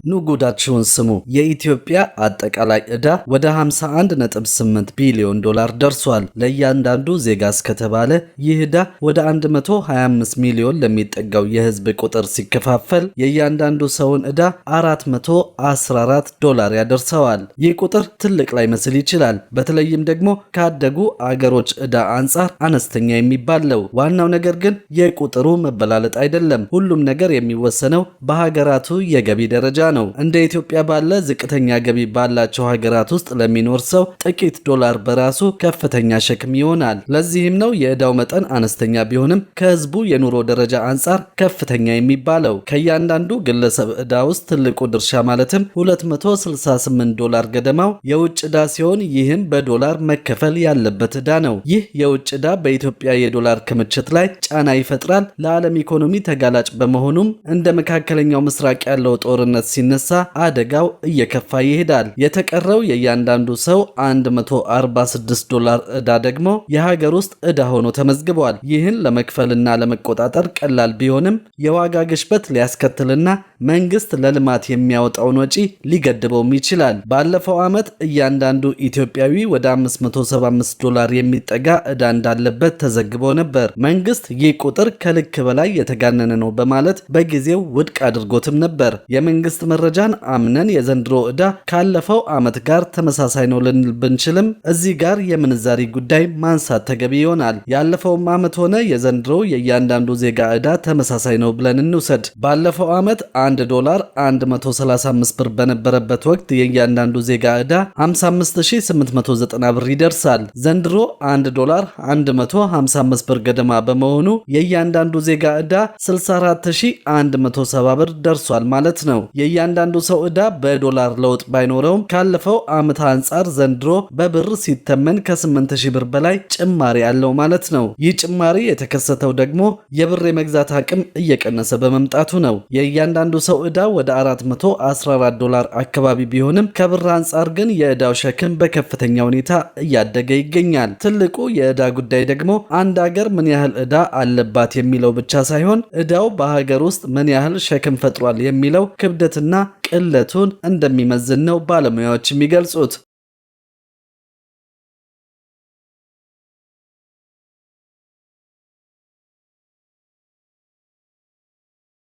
ንጉዳችሁን ስሙ። የኢትዮጵያ አጠቃላይ ዕዳ ወደ 51.8 ቢሊዮን ዶላር ደርሷል። ለእያንዳንዱ ዜጋ እስከተባለ ይህ ዕዳ ወደ 125 ሚሊዮን ለሚጠጋው የህዝብ ቁጥር ሲከፋፈል የእያንዳንዱ ሰውን ዕዳ 414 ዶላር ያደርሰዋል። ይህ ቁጥር ትልቅ ላይመስል ይችላል። በተለይም ደግሞ ካደጉ አገሮች ዕዳ አንጻር አነስተኛ የሚባል ነው። ዋናው ነገር ግን የቁጥሩ መበላለጥ አይደለም። ሁሉም ነገር የሚወሰነው በሀገራቱ የገቢ ደረጃ ነው። እንደ ኢትዮጵያ ባለ ዝቅተኛ ገቢ ባላቸው ሀገራት ውስጥ ለሚኖር ሰው ጥቂት ዶላር በራሱ ከፍተኛ ሸክም ይሆናል። ለዚህም ነው የዕዳው መጠን አነስተኛ ቢሆንም ከህዝቡ የኑሮ ደረጃ አንጻር ከፍተኛ የሚባለው። ከእያንዳንዱ ግለሰብ ዕዳ ውስጥ ትልቁ ድርሻ ማለትም 268 ዶላር ገደማው የውጭ ዕዳ ሲሆን ይህም በዶላር መከፈል ያለበት ዕዳ ነው። ይህ የውጭ ዕዳ በኢትዮጵያ የዶላር ክምችት ላይ ጫና ይፈጥራል። ለዓለም ኢኮኖሚ ተጋላጭ በመሆኑም እንደ መካከለኛው ምስራቅ ያለው ጦርነት ሲነሳ አደጋው እየከፋ ይሄዳል። የተቀረው የእያንዳንዱ ሰው 146 ዶላር ዕዳ ደግሞ የሀገር ውስጥ ዕዳ ሆኖ ተመዝግቧል። ይህን ለመክፈልና ለመቆጣጠር ቀላል ቢሆንም የዋጋ ግሽበት ሊያስከትልና መንግስት ለልማት የሚያወጣውን ወጪ ሊገድበውም ይችላል። ባለፈው ዓመት እያንዳንዱ ኢትዮጵያዊ ወደ 575 ዶላር የሚጠጋ ዕዳ እንዳለበት ተዘግቦ ነበር። መንግስት ይህ ቁጥር ከልክ በላይ የተጋነነ ነው በማለት በጊዜው ውድቅ አድርጎትም ነበር። የመንግስት መረጃን አምነን የዘንድሮ ዕዳ ካለፈው ዓመት ጋር ተመሳሳይ ነው ልንል ብንችልም እዚህ ጋር የምንዛሪ ጉዳይ ማንሳት ተገቢ ይሆናል። ያለፈውም ዓመት ሆነ የዘንድሮ የእያንዳንዱ ዜጋ ዕዳ ተመሳሳይ ነው ብለን እንውሰድ። ባለፈው ዓመት 1 ዶላር 135 ብር በነበረበት ወቅት የእያንዳንዱ ዜጋ ዕዳ 55890 ብር ይደርሳል። ዘንድሮ 1 ዶላር 155 ብር ገደማ በመሆኑ የእያንዳንዱ ዜጋ ዕዳ 64170 ብር ደርሷል ማለት ነው። የእያንዳንዱ ሰው ዕዳ በዶላር ለውጥ ባይኖረውም ካለፈው ዓመት አንጻር ዘንድሮ በብር ሲተመን ከ8000 ብር በላይ ጭማሪ አለው ማለት ነው። ይህ ጭማሪ የተከሰተው ደግሞ የብር የመግዛት አቅም እየቀነሰ በመምጣቱ ነው። የእያንዳንዱ ሰው ዕዳ ወደ 414 ዶላር አካባቢ ቢሆንም ከብር አንጻር ግን የዕዳው ሸክም በከፍተኛ ሁኔታ እያደገ ይገኛል። ትልቁ የዕዳ ጉዳይ ደግሞ አንድ ሀገር ምን ያህል ዕዳ አለባት የሚለው ብቻ ሳይሆን ዕዳው በሀገር ውስጥ ምን ያህል ሸክም ፈጥሯል የሚለው ክብደትና ቅለቱን እንደሚመዝን ነው ባለሙያዎች የሚገልጹት።